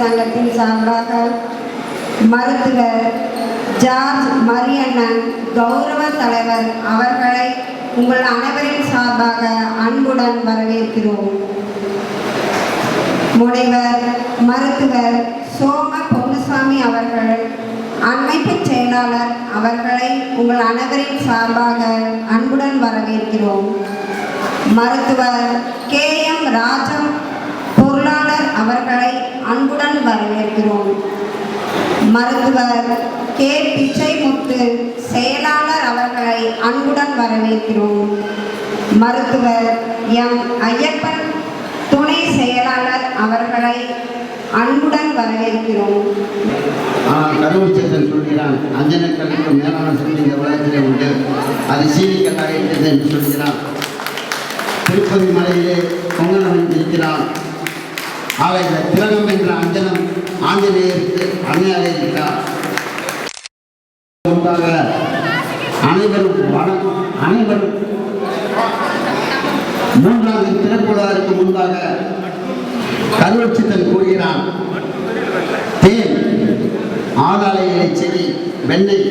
சங்கத்தின் சார்பாக மருத்துவர் ஜார்ஜ் மரியண்ணன் கௌரவ தலைவர் அவர்களை உங்கள் அனைவரின் சார்பாக அன்புடன் வரவேற்கிறோம். முனைவர் மருத்துவர் சோம பொன்னுசாமி அவர்கள் அமைப்பு செயலாளர் அவர்களை உங்கள் அனைவரின் சார்பாக அன்புடன் வரவேற்கிறோம். மருத்துவர் KM ராஜம் பொருளாளர் அவர்களை அன்புடன் வரவேற்கிறோம். மருத்துவர் K பிச்சைமுத்து செயலாளர் அவர்களை அன்புடன் வரவேற்கிறோம். மருத்துவர் M ஐயப்பன் துணை செயலாளர் அவர்களை அன்புடன் வரவேற்கிறோம். கடவுள் சேத்தன் சொல்கிறான், அஞ்சனக்கல்லுக்கு மேலான சொல்லி இந்த உலகத்திலே உண்டு, அது சீனிக்கட்டாக இருக்கிறது என்று சொல்கிறான். திருப்பதி மலையிலே பொங்கல் அமைந்திருக்கிறான். ஆக இந்த திலகம் என்ற அஞ்சனம் ஆஞ்சநேயருக்கு அணையாக இருக்கிறார். அனைவரும் மூன்றாவது திறப்புவதற்கு முன்பாக கடவுள் சித்தன் கூறுகிறான், தேன், ஆதாள இலை, செடி, வெண்ணெய்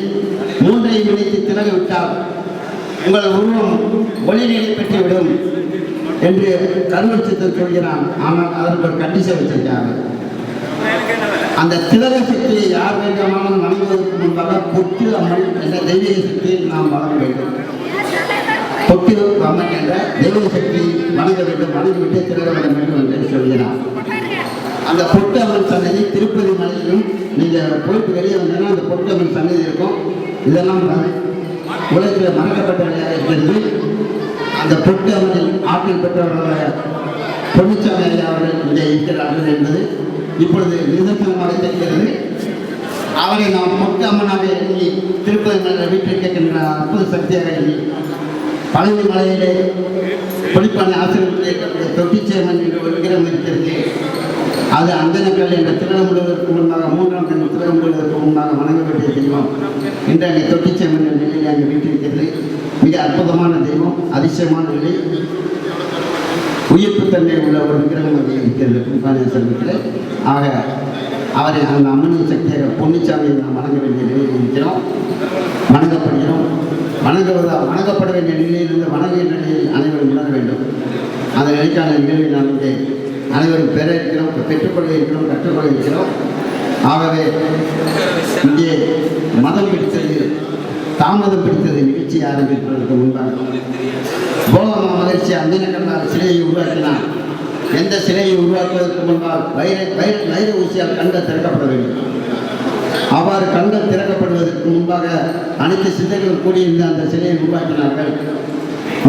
மூன்றையும் இணைத்து திறகு விட்டால் உங்கள் உருவம் ஒளிநிலை பெற்றுவிடும் என்று கடவுள் சித்தன் சொல்கிறான். ஆனால் அதற்கு ஒரு கண்டிஷன் வச்சிருக்காங்க. அந்த திலக சக்தியை யார் வேண்டாமாலும் வணங்குவதற்கு முன்பாக பொட்டு அம்மன் என்ற தெய்வீக சக்தியை நாம் வணங்க வேண்டும். பொட்டு அம்மன் என்ற தெய்வீக சக்தியை வணங்க வேண்டும், வணங்கிவிட்டு திலக வணங்க வேண்டும் என்று சொல்கிறான். அந்த பொட்டு அம்மன் சன்னதி திருப்பதி மலையிலும் நீங்கள் போயிட்டு வெளியே வந்தீங்கன்னா அந்த பொட்டு அம்மன் சன்னதி இருக்கும். இதெல்லாம் உலகத்தில் மறக்கப்பட்ட நிலையாக இருக்கிறது. அந்த பொட்டு அம்மனில் ஆற்றல் பெற்றவர்களாக பொன்னுச்சாமி ஐயா அவர்கள் இங்கே இருக்கிறார்கள் என்பது இப்பொழுது நிதர்சனமாக தெரிகிறது. அவரை நாம் பொட்டு அம்மனாக எண்ணி திருப்பதி மலையில் வீட்டிற்கின்ற அற்புத சக்தியாக எண்ணி பழனி மலையிலே பொலிப்பானை ஆசிரியர்கள் இருக்கக்கூடிய தொட்டிச்சேமன் என்ற ஒரு விக்கிரம் இருக்கிறது. அது அஞ்சனக்கல் என்ற திலகம் முழுவதற்கு முன்பாக மூன்றாம் கண் திலகம் முழுவதற்கு முன்பாக வணங்க வேண்டிய தெய்வம். இன்றைய தொட்டிச்சேமன் என்ற நிலையில் அங்கே வீட்டிருக்கிறது. மிக அற்புதமான தெய்வம், அதிசயமான நிலை, உயிர்ப்பு தன்மை உள்ள ஒரு விக்கிரகம் அங்கே இருக்கிறது பொலிப்பானை ஆசிரியத்தில். ஆக அவரை அந்த அம்மனின் சக்தியாக பொன்னுச்சாமியை நாம் வணங்க வேண்டிய நிலையில் இருக்கிறோம், வணங்கப்படுகிறோம். வணங்கப்பட வேண்டிய நிலையிலிருந்து வணங்குகின்ற நிலையில் அனைவரும் உணர வேண்டும். அந்த நிலைக்கான நிகழ்வை நாம் இங்கே அனைவரும் பெற இருக்கிறோம், பெற்றுக்கொள்ள இருக்கிறோம், கற்றுக்கொள்ள இருக்கிறோம். ஆகவே இங்கே மதம் பிடித்தது, தாமதம் பிடித்தது நிகழ்ச்சி ஆரம்பிப்பதற்கு முன்பாக கோவமா மகிழ்ச்சி அஞ்சனக்கல்லால் சிலையை உருவாக்கினார். எந்த சிலையை உருவாக்குவதற்கு முன்பால் வைர ஊசியால் கண்கள் திறக்கப்பட வேண்டும். அவ்வாறு கண்கள் திறக்கப்படுவதற்கு முன்பாக அனைத்து சித்தர்கள் கூடியிருந்த அந்த சிலையை உருவாக்கினார்கள்.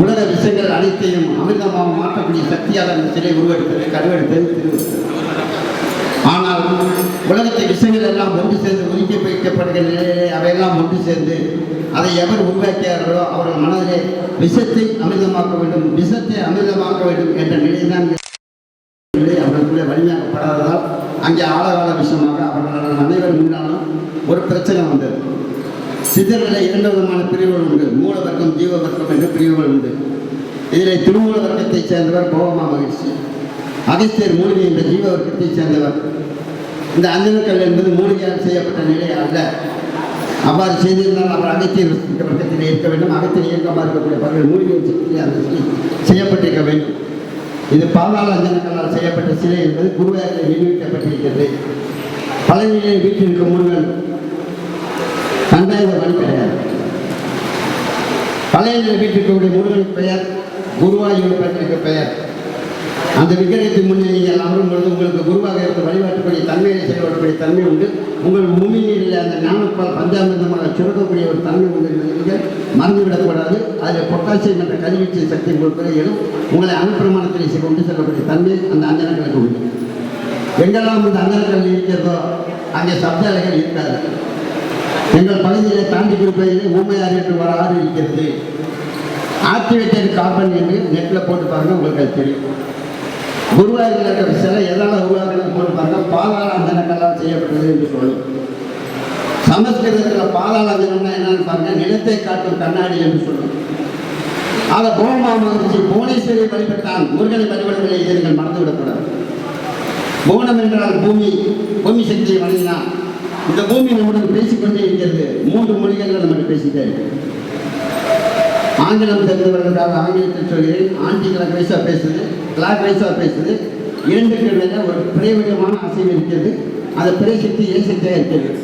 உலக விஷயங்கள் அனைத்தையும் அமிர்தமாக மாற்றக்கூடிய சக்தியால் அந்த சிலை உருவெடுத்தது, கருவெடுத்தது, திருவெடுத்தது. ஆனால் உலகத்தை விஷயங்கள் எல்லாம் ஒன்று சேர்ந்து ஒதுக்கி வைக்கப்படுகிற நிலையிலே அவையெல்லாம் ஒன்று சேர்ந்து அதை எவர் உருவாக்கியார்களோ அவர்கள் மனதிலே விஷத்தை அமிர்தமாக்க வேண்டும், விஷத்தை அமிர்தமாக்க வேண்டும் என்ற நிலைதான் அவர்களுக்குள்ளே வலிமையாக்கப்படாததால் அங்கே ஆழகால விஷயமாக அவர்கள் அனைவரும் முன்னாலும் ஒரு பிரச்சனை வந்தது. சித்தர்களை இரண்டு விதமான பிரிவுகள் உண்டு, மூல வர்க்கம், ஜீவ வர்க்கம் என்ற பிரிவுகள் உண்டு. இதில் திருமூல வர்க்கத்தைச் சேர்ந்தவர் கோவமா மகிழ்ச்சி, அகஸ்தியர் மூலிகை என்ற ஜீவ வர்க்கத்தைச் சேர்ந்தவர். இந்த அஞ்சனக்கல் என்பது மூலிகையால் செய்யப்பட்ட நிலை அல்ல. அவ்வாறு செய்திருந்தால் அவர் அகத்தியர் வர்க்கத்தில் இருக்க வேண்டும். அகத்தியர் இயக்கமாக இருக்கக்கூடிய பல்வேறு மூலிகை சக்தியில் அந்த சிலை செய்யப்பட்டிருக்க வேண்டும். இது பாதாள அஞ்சனக்கல்லால் செய்யப்பட்ட சிலை என்பது குருவாயில் நிரூபிக்கப்பட்டிருக்கிறது. பழனியிலே வீட்டிற்கு முருகன் கண்டாயுத மணி பெயர், பழைய வீட்டிற்குரிய முருகனுக்கு பெயர், குருவாயூர் பெயருக்கு பெயர். அந்த விக்கிரகத்தின் முன்னே நீங்கள் அமரும் பொழுது உங்களுக்கு குருவாக இருக்க வழிபாட்டுக்கூடிய தன்மையை செயல்படக்கூடிய தன்மை உண்டு. உங்கள் பூமி நீரில் அந்த ஞானப்பால் பஞ்சாமிர்தமாக சுரக்கக்கூடிய ஒரு தன்மை உண்டு என்பதை நீங்கள் மறந்துவிடக்கூடாது. அதில் பொட்டாசியம் என்ற கதிர்வீச்சு சக்தி கொடுப்பதையும் உங்களை அணுப்பிரமாணத்தில் கொண்டு செல்லக்கூடிய தன்மை அந்த அஞ்சனங்களுக்கு உண்டு. எங்கெல்லாம் இந்த அஞ்சனங்கள் இருக்கிறதோ அங்கே சப்தாலைகள் இருக்காது. எங்கள் பகுதியிலே தாண்டி கொடுப்பதிலே ஊமையாறு என்று ஒரு ஆறு இருக்கிறது. ஆக்டிவேட்டட் கார்பன் என்று நெட்டில் போட்டு பாருங்கள், உங்களுக்கு அது தெரியும். குருவாயூரில் இருக்கிற சிலை எதால் உருவாக்குறது போட்டு பாருங்கள், பாதாள அஞ்சனக்கல்லால் செய்யப்பட்டது என்று சொல்லும். சமஸ்கிருதத்தில் பாதாள அஞ்சனம்னா என்னன்னு பாருங்கள், நிலத்தை காட்டும் கண்ணாடி என்று சொல்லும். அதை கோவமா மகிழ்ச்சி புவனேஸ்வரியை வழிபட்டான், முருகனை வழிபடவில்லை, இதை நீங்கள் மறந்துவிடக்கூடாது. புவனம் என்றால் பூமி, பூமி சக்தியை வணங்கினான். இந்த பூமி நம்முடன் பேசிக்கொண்டே இருக்கிறது. 3 மொழிகளில் நம்ம பேசிட்டே இருக்கு. ஆங்கிலம் தெரிந்தவர்களுக்காக ஆங்கிலத்தில் சொல்கிறேன். ஆன்டி கிளாக் வைஸாக பேசுது, கிளாக் வைஸாக பேசுது. 2க்கு இடையில ஒரு பிரைவிடமான அசைவு இருக்கிறது. அந்த பிறை சக்தி ஏ சக்தியாக இருக்கிறது.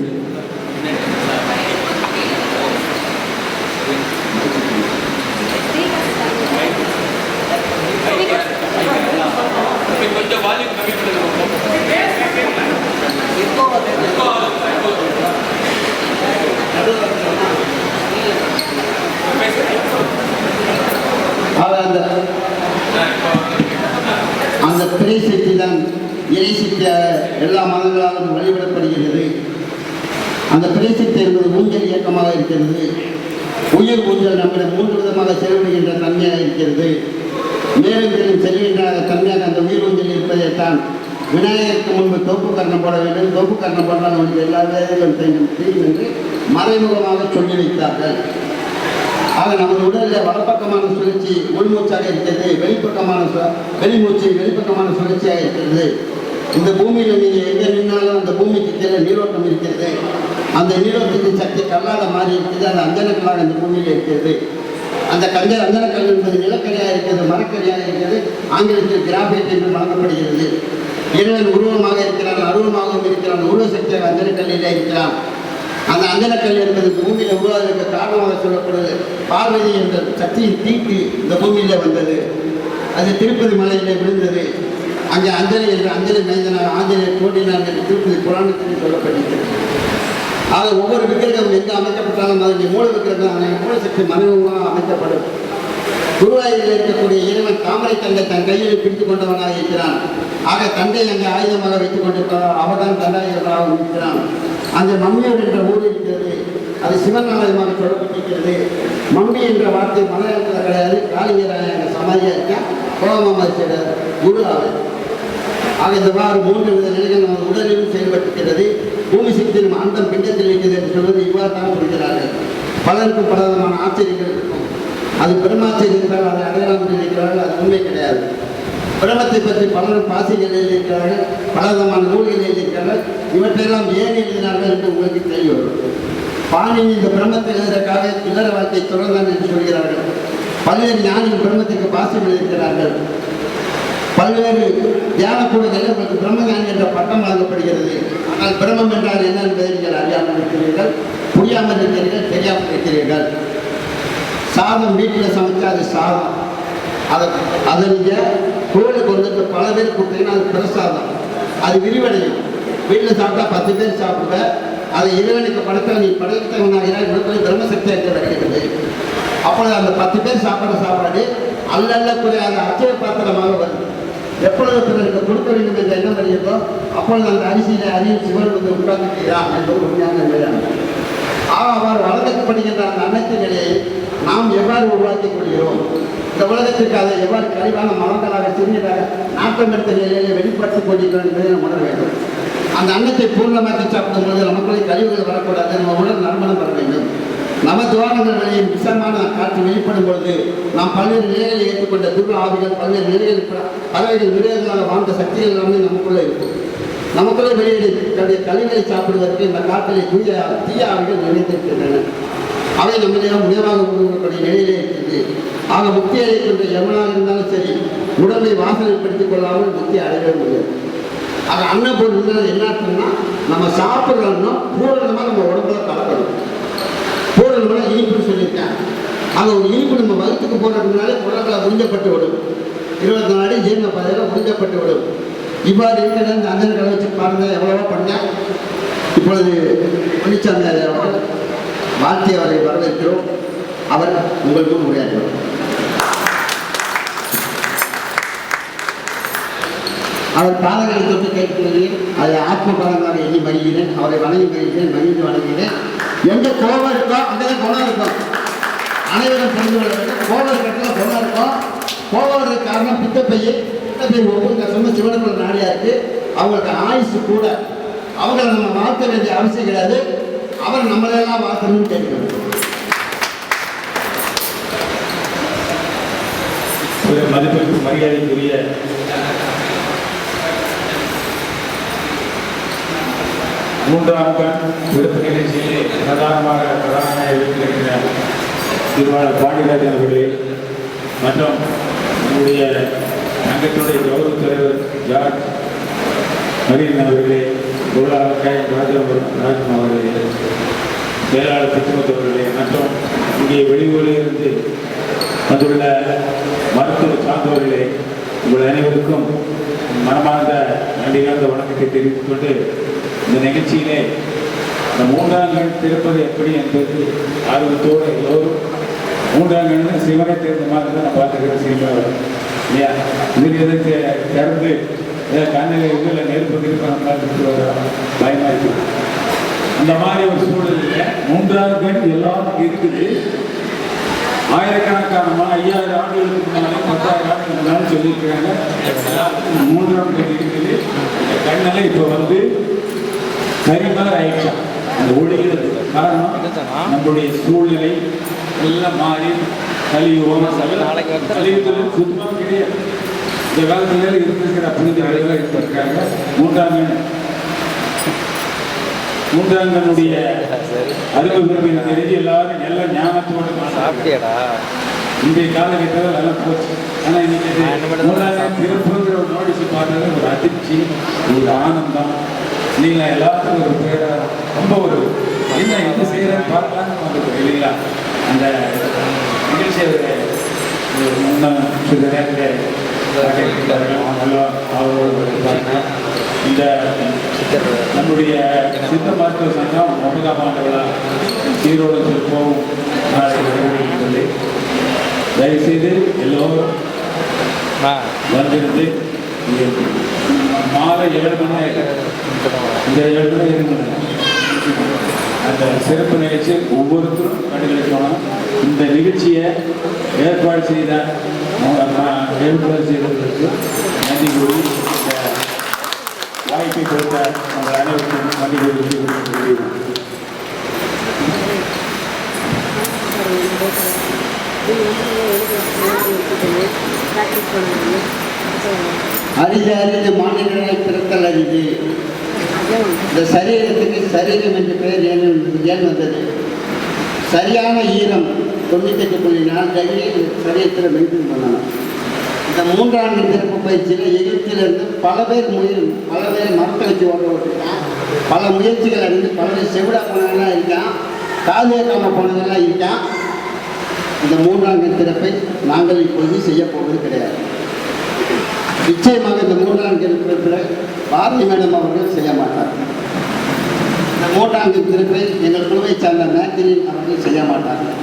அந்த பிறை சக்தி தான் இறை சக்தியாக எல்லா மதங்களாலும் வழிபடப்படுகிறது. அந்த பிறை சக்தி என்பது ஊஞ்சல் இயக்கமாக இருக்கிறது. உயிர் ஊஞ்சல் நம்மிடம் 3 விதமாக செயல்படுகின்ற தன்மையாக இருக்கிறது. மேலும் மேலும் செல்கின்ற தன்மையாக அந்த உயிர் ஊஞ்சல் இருப்பதைத்தான் விநாயகருக்கு முன்பு தோப்பு கரணம் போட வேண்டும். தோப்பு கரணம் போட்டால் நமக்கு எல்லா வேலைகளும் தெரியும் என்று மறைமுகமாக சொல்லி வைத்தார்கள். ஆக நமது உடலில் வலப்பக்கமான சுழற்சி உள்மூச்சாக இருக்கிறது, வெளிப்பக்கமான சுழற்சியாக இருக்கிறது. இந்த பூமியில் நீங்கள் எங்கே நின்னாலும் அந்த பூமிக்கு கீழே நீரோட்டம் இருக்கிறது. அந்த நீரோட்டத்தின் சக்தி கல்லாக மாறி இருக்கிறது. அந்த அஞ்சனக்கல்லாக இந்த பூமியில் இருக்கிறது. அந்த அஞ்சனக்கல் என்பது நிலக்கரியாக இருக்கிறது, மரக்கரியாக இருக்கிறது. ஆங்கிலத்தில் கிராஃபைட் என்று வழங்கப்படுகிறது. இறைவன் உருவமாக இருக்கிறான், அருவமாகவும் இருக்கிறான். உருவ சக்தியாக அஞ்சனக்கல்லிலே இருக்கிறான். அந்த அஞ்சனக்கல் என்பது பூமியில் உருவாவதற்கு காரணமாக சொல்லப்படுது. பார்வதி என்ற சக்தியின் தீட்டு இந்த பூமியில் வந்தது. அது திருப்பதி மலையிலே விழுந்தது. அங்கே அஞ்சலி என்ற அஞ்சலி மேய்ந்தனார் ஆஞ்சநேயர் தோன்றினார் என்று திருப்பதி புராணத்தில் சொல்லப்பட்டிருக்கிறது. ஆக ஒவ்வொரு விக்கிரகம் எங்கே அமைக்கப்பட்டாலும் அதனுடைய மூல விக்கிரகம் மூல சக்தி மறைமுகமாக அமைக்கப்படும். குருவாயூரில் இருக்கக்கூடிய இறைவன் தாமரை தண்டை தன் கையில் பிடித்துக் கொண்டவனாக இருக்கிறான். ஆக தண்டை அங்கே ஆயுதமாக வைத்துக் கொண்டிருக்கிறார். அவர்தான் தண்டாயுதமாக இருக்கிறான். அந்த மம்மியூர் என்ற ஊர் இருக்கிறது. அது சிவன் ஆலயமாக சொல்லப்பட்டிருக்கிறது. மம்மி என்ற வார்த்தை மலையாளத்தில் கிடையாது. காளிங்கராய சமாதியாக இருக்க கோபமாம குரு ஆலயம். ஆக இந்த வாரம் 3 வித நிலைகள் நமது உடலிலும் செயல்பட்டிருக்கிறது. பூமி சக்தியின் அண்டம் பிண்டத்தில் இருக்கிறது என்று சொல்வது இவ்வாறு தான் சொல்கிறார்கள். பலருக்கும் பல விதமான ஆச்சரியங்கள் இருக்கும். அது பிரம்மாச்சரியம் என்றால் அதை அடையாளம் என்று நினைக்கிறார்கள். அது உண்மை கிடையாது. பிரம்மத்தை பற்றி பலரும் பாசிகள் எழுதியிருக்கிறார்கள், பல விதமான நூல்கள் எழுதியிருக்கிறார்கள். இவற்றையெல்லாம் ஏன் எழுதினார்கள் என்று உங்களுக்கு தெரிய வரும். பாணினி இந்த பிரம்மத்தை எழுதுவதற்காக இல்லற வாழ்க்கை தொடர்ந்தான் என்று சொல்கிறார்கள். பல்வேறு ஞானிகள் பிரம்மத்திற்கு பாசிகள் எழுதியிருக்கிறார்கள். பல்வேறு தியான கூடங்களில் உங்களுக்கு பிரம்மஞானி என்ற பட்டம் வழங்கப்படுகிறது. ஆனால் பிரம்மம் என்றால் என்ன என்பதை நீங்கள் அறியாமல் இருக்கிறீர்கள், புரியாமல் இருக்கிறீர்கள், தெரியாமல் இருக்கிறீர்கள். சாதம் வீட்டில் சமைச்சா அது சாதம். அதை நீங்கள் கோவிலுக்கு வந்துட்டு பல பேர் கொடுத்தீங்கன்னா அது பிரசாதம். அது விரிவடையும். வீட்டில் சாப்பிட்டா 10 பேர் சாப்பிடுவ. அதை இறைவனுக்கு படைத்தால் நீ படைத்தவனாகிறாய். உனக்கு பிரம்மசக்தி என்று வருகிறது. அப்பொழுது அந்த 10 பேர் சாப்பிட்ற சாப்பாடு அல்ல குறையாத அச்சய பாத்திரமாக வருது. எப்பொழுது பிறருக்கு கொடுக்க வேண்டும் என்ற எண்ணம் வருகிறதோ அப்பொழுது அந்த அரிசியில அறிவு சிவன் வந்து உட்கார்ந்துக்கிறான் என்பது உண்மையான நிலையான. அவ்வாறு வளர்க்கப்படுகின்ற அந்த அனைத்து நிலையை நாம் எவ்வாறு உருவாக்கிக் கொள்கிறோம்? இந்த உலகத்திற்கு அதை எவ்வாறு கழிவான மலங்களாக சிறியதாக நாட்டம் எடுத்த நிலையிலே வெளிப்படுத்திக் கொண்டிருக்கிறோம் என்பதை நாம் உணர வேண்டும். அந்த அன்னத்தை பூர்ணமாக்கி சாப்பிடும்போது நமக்குள்ளே கழிவுகள் வரக்கூடாது. நம்ம உடல் நறுமணம் பெற வேண்டும். நம துவாரங்கள் வழியும் விஷமான காற்று வெளிப்படும் பொழுது நாம் பல்வேறு நிலைகளை ஏற்றுக்கொண்ட துர்வ ஆவிகள் பல்வேறு நிலைகள் பறவைகள் நிலைகளாக வாழ்ந்த சக்திகள் எல்லாமே நமக்குள்ளே இருக்கும். நமக்குள்ளே வெளியிட கழிவுகளை சாப்பிடுவதற்கு இந்த காற்றிலே தீய ஆவிகள் நினைத்திருக்கின்றன. அவை நம்மிடம் உயர்வாக உருவக்கூடிய நிலையிலே இருக்கிறது. ஆக முக்தி அடைகின்ற எவனாக இருந்தாலும் சரி உடம்பை வாசனைப்படுத்திக் கொள்ளாமல் முக்தி அடையவே முடியாது. ஆக அன்னபூர்ணம் என்ன அர்த்தம்னா நம்ம சாப்பிட்றோம்னா பூரணமாக நம்ம உடம்புல கலக்கணும். பூரணமாக இனிப்புன்னு சொல்லியிருக்கேன். அந்த ஒரு இனிப்பு நம்ம வயிற்றுக்கு போடுறதுனாலே குடங்களை உறிஞ்சப்பட்டு விடும். 24 அடி ஜீரண பாதையில் உறிஞ்சப்பட்டு விடும். இவ்வாறு இருக்கிற இந்த அஞ்சல்களை வச்சு பாருங்க எவ்வளவோ பண்ணேன். இப்பொழுது பழனிசாமி அவர்கள் வாழ்த்தி அவரை வரவேற்கிறோம். அவர் உங்களுக்கு உரையாற்றுவார். அவர் பாதங்களை தொட்டு கேட்கிறேன். அதை ஆத்ம பாதங்களாக எண்ணி மகிழ்கிறேன். அவரை வணங்கி மகிழ்கிறேன், மகிழ்ந்து வணங்குகிறேன். எந்த கோபம் இருக்கோ அங்கேதான் குணம் இருக்கும். அனைவரும் புரிந்து கொள்ள வேண்டும். கோபம் இருக்கிறதுல குணம் இருக்கும். கோபம் இருக்க காரணம் பித்தப்பையை ஒவ்வொரு சொன்ன சிவனுக்குள்ள நாடியா இருக்கு. அவங்களுக்கு ஆயுசு கூட. அவங்களை நம்ம வாழ்த்த வேண்டிய அவசியம் கிடையாது. அவர் நம்மளெல்லாம் வாழ்த்தணும்னு கேட்கணும். மதிப்பிற்கு மரியாதைக்குரிய மூன்றாம் கண் விருது நிகழ்ச்சியிலே பிரதான வைத்திருக்கிற திருவாளர் பாண்டியராஜன் அவர்களே மற்றும் நம்முடைய சங்கத்தினுடைய கௌரவ தலைவர் ஜார்ஜ் மரியன் அவர்களே, பொருளாளர் ராஜன் அவர்களே, செயலாளர் பிச்சுமத் அவர்களே மற்றும் இங்கே வெளியூரிலிருந்து வந்துள்ள மருத்துவ சார்ந்தவர்களே, உங்கள் அனைவருக்கும் மனமார்ந்த நன்றிகார்ந்த வணக்கத்தை தெரிவித்துக் கொண்டு இந்த நிகழ்ச்சியிலே இந்த மூன்றாம் கண் திறப்பது எப்படி என்பது ஆர்வத்தோடு எல்லோரும் மூன்றாம் கண்ணு சிவனை தெரிந்த மாதிரி தான் நான் பார்த்துக்கிறேன். சிவன் இல்லையா, இதில் எதுக்கு திறந்து கண்ணில் இதில் நெருப்பு திருப்பி பயமா இருக்குது. அந்த மாதிரி ஒரு சூழலில் மூன்றாவது கண் எல்லாரும் இருக்குது. ஆயிரக்கணக்கான 5000 ஆண்டுகளுக்கு முன்னாலே 10,000 ஆண்டுகளுக்கு முன்னாலும் சொல்லியிருக்கிறாங்க. மூன்றாம் கண் இருக்குது. இந்த கண்ணெல்லாம் இப்போ வந்து கரிமாரி ஆயிடுச்சான். அந்த ஒளிகிறது காரணம் நம்மளுடைய சூழ்நிலை எல்லாம் மாறி கலியுகம் கலியுகத்தில் சுத்தமாக கிடையாது. இந்த காலத்துல இருந்திருக்கிற புனிதர்கள் இருந்திருக்காங்க. மூன்றாம் கண்ணுடைய அருமையை தெரிஞ்சு எல்லாரும் நல்ல ஞானத்தோடு சாப்பிட்டியடா. இன்றைய காலகட்டத்தில் நல்லா போச்சு. ஆனால் இன்னைக்கு மூன்றாம் திருப்புங்கிற ஒரு நோட்டீஸ் பார்த்தது ஒரு அதிர்ச்சி, ஒரு ஆனந்தம். நீங்கள் எல்லாத்துக்கும் ஒரு பேரை ரொம்ப ஒரு என்ன செய்யறேன்னு பார்க்கலான்னு வந்துருக்கு இல்லைங்களா. அந்த நிகழ்ச்சியை முன்னாள் இந்த நம்முடைய சித்த மருத்துவ சங்கம் 9ஆம் ஆண்டு விழா ஈரோடு சிற்பம் சொல்லி தயவுசெய்து எல்லோரும் வந்திருந்து மாலை 7 மணி இந்த 7 மணி அந்த சிறப்பு நிகழ்ச்சி ஒவ்வொருத்தரும் கண்டுகளிக்கணும். இந்த நிகழ்ச்சியை ஏற்பாடு செய்ததற்கு நன்றி கூறி இந்த வாய்ப்பை கொடுத்த உங்கள் அனைவருக்கும் நன்றி கூறி அரிது அரிது மாநிலங்களை பிறத்தல் அரிது. இந்த சரீரத்துக்கு சரீரம் என்ற பெயர் ஏன் வந்தது? சரியான ஈரம் 98.4 சரீரத்தில் மெயின்டைன் பண்ணணும். இந்த மூன்றாண்டு சிறப்பு பயிற்சியில் எகிப்திலிருந்து பல பேர் மரத்தை வச்சு ஓட்ட ஓட்டிருக்கான். பல முயற்சிகள் அறிந்து பல பேர் செவிடா போனதெல்லாம் இருக்கான், காதேக்காம போனதெல்லாம் இருக்கான். இந்த மூன்றாண்டு திறப்பை நாங்கள் இப்பொழுது செய்ய போவது கிடையாது. நிச்சயமாக இந்த மூன்றாண்டு திறப்பில் பாரதி மேடம் அவர்கள் செய்ய மாட்டார். இந்த மூன்றாண்டு திறப்பை எங்கள் குழுவை சார்ந்த மேத்திரின் அவர்கள் செய்ய மாட்டார்கள்.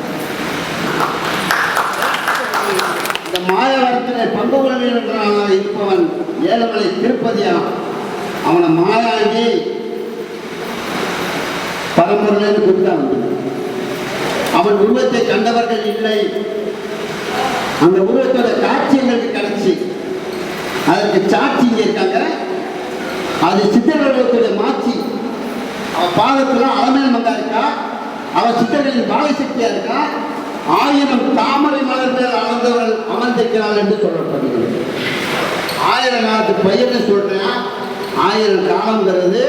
இந்த மாயவரத்தில் பங்கு கொள்வீர்களாக இருப்பவன் ஏழுமலை திருப்பதியான். அவனை மாயாண்டி பரம்பரையிலிருந்து கொடுத்தான். அவன் உருவத்தை கண்டவர்கள் இல்லை. அந்த உருவத்தோட காட்சி எங்களுக்கு கிடைச்சி, அதற்கு சாட்சி இங்கே இருக்காங்க. அது சித்தர்களுடைய மாட்சி. அவன் பாதத்துல அலமேல் மங்கா இருக்கா, அவன் சித்தர்களின் பாலசக்தியா இருக்கா. 1000 தாமரை மலர் மேல் அளந்தவர்கள் அமர்ந்திருக்கிறாள் என்று சொல்லப்படுகிறது. 1000 காலத்து பையனை சொல்றேன். 1000 காலம்ங்கிறது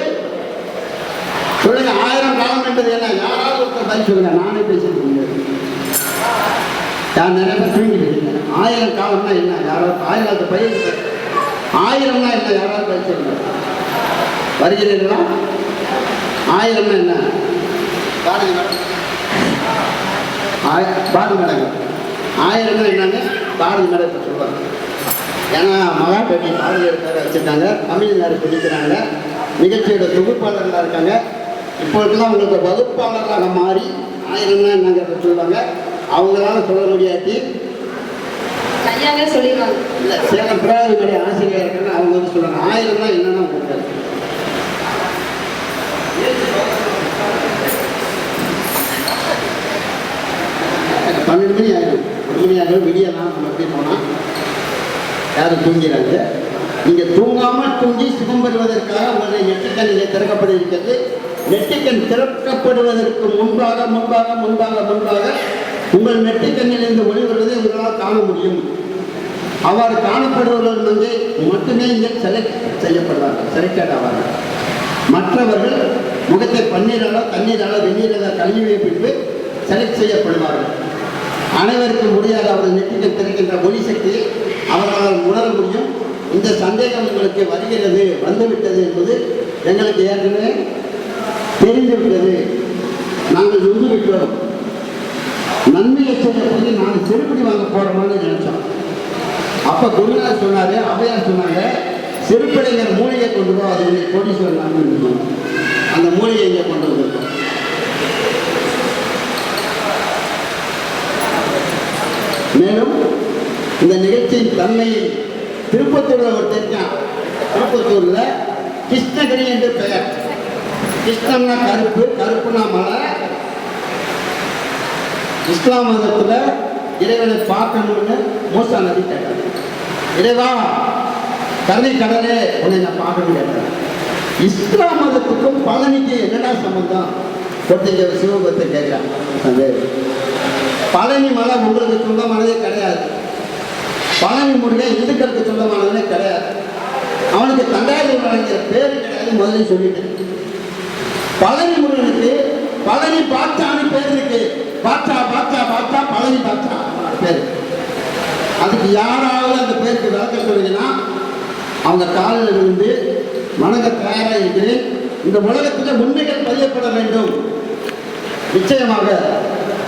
சொல்லுங்க. 1000 காலம் என்பது என்ன? யாராவது ஒருத்தர் பதில் சொல்லுங்க. நானே பேசிட்டு முடியாது. நான் நிறைய பேர் தூங்கிட்டு இருக்கேன். 1000 காலம்னா என்ன? யாராவது 1000 காலத்து பையன் 1000னா என்ன? யாராவது பதில் சொல்லுங்க. வருகிறீர்களா? 1000னா என்ன? பாருங்க மேடம், பாரதி மேடம் 1000னா என்னன்னு பாரதி மேடம் இப்போ சொல்லுவாங்க. ஏன்னா மகாபலி பாரதி பேரை வச்சுருக்காங்க, தமிழ் நேரம் சொல்லிக்கிறாங்க, நிகழ்ச்சியோட தொகுப்பாளர்களாக இருக்காங்க. இப்பொழுதுலாம் உங்களுக்கு வகுப்பாளராக மாறி 1000னா என்னங்கிறத சொல்லுவாங்க. அவங்களால சொல்ல முடியாட்டி சொல்லிடுவாங்க. இல்லை, சேலம் பிராயங்களுடைய ஆசிரியர் இருக்காங்க, அவங்க வந்து சொல்லுவாங்க 1000னா என்னன்னா கொடுத்தாரு. 12 மணி ஆகிடும். 1 மணி ஆகிடும். விடியெல்லாம் நம்ம எப்படி போனால் யாரும் தூங்கிறாங்க. நீங்கள் தூங்காமல் தூங்கி சுகம் பெறுவதற்காக உங்களுடைய நெற்றிக்கண் இங்கே திறக்கப்பட்டிருக்கிறது. நெற்றிக்கண் திறக்கப்படுவதற்கு முன்பாக உங்கள் நெற்றிக்கண்ணிலிருந்து ஒளி வருவதை உங்களால் காண முடியும். அவ்வாறு காணப்படுபவர்கள் மட்டுமே இங்கே செலக்ட் செய்யப்படுவார்கள், செலக்டட் ஆவார்கள். மற்றவர்கள் முகத்தை பன்னீராலோ தண்ணீராலோ வெந்நீராலோ கழுவிய பின்பு செலக்ட் செய்யப்படுவார்கள். அனைவருக்கும் முடியாத அவர்கள் நெற்றிகள் திறக்கின்ற ஒளி சக்தியை அவர்களால் உணர முடியும். இந்த சந்தேகம் எங்களுக்கு வருகிறது, வந்துவிட்டது என்பது எங்களுக்கு ஏற்கனவே தெரிந்துவிட்டது. நாங்கள் நொந்துவிட்டோம். நன்மையை செய்ய போது நாங்கள் செருப்படி வாங்க போறோம்னு நினைச்சோம். அப்ப குருநாதர் சொன்னாரு, அவையார் சொன்னாங்க, செருப்படைங்கிற மூலிகை கொண்டு போய் அது கோடீஸ்வரன் நாங்கள் அந்த மூலிகை இங்கே கொண்டு வந்திருக்கோம். மேலும் இந்த நிகழ்ச்சியின் தன்மையை திருப்பத்தூர்ல ஒரு தெரிஞ்சான். திருப்பத்தூர்ல கிருஷ்ணகிரி என்று பெயர். கிருஷ்ணம்னா கருப்பு, கருப்புனா மலை. இஸ்லாம் மதத்துல இறைவனை பார்க்கணும்னு மூசா நபி கேட்டார். இறைவா கருணை கடலே உன்னை நான் பார்க்கணும் கேட்டார். இஸ்லாம் மதத்துக்கும் பழனிக்கு என்னடா சம்பந்தம்? ஒருத்தங்க சிவபத்தை கேட்கிறாங்க. பழனி மலை உங்களுக்கு சொந்தமானதே கிடையாது. பழனி முருகன் இந்துக்களுக்கு சொந்தமானதே கிடையாது. அவனுக்கு தண்டாயுதம் வழங்கிய பேரு கிடையாது. முதல்ல சொல்லிட்டேன். பழனி முருகனுக்கு பழனி பாட்சான்னு பேர் இருக்கு. பாட்சா பாட்சா பாட்சா பழனி பாட்சா பேர். அதுக்கு யாராவது அந்த பேருக்கு விளக்க சொல்லுங்கன்னா அவங்க காலில் விழுந்து மனதை தயாராக இருக்கிறேன். இந்த உலகத்தில் உண்மைகள் பதியப்பட வேண்டும். நிச்சயமாக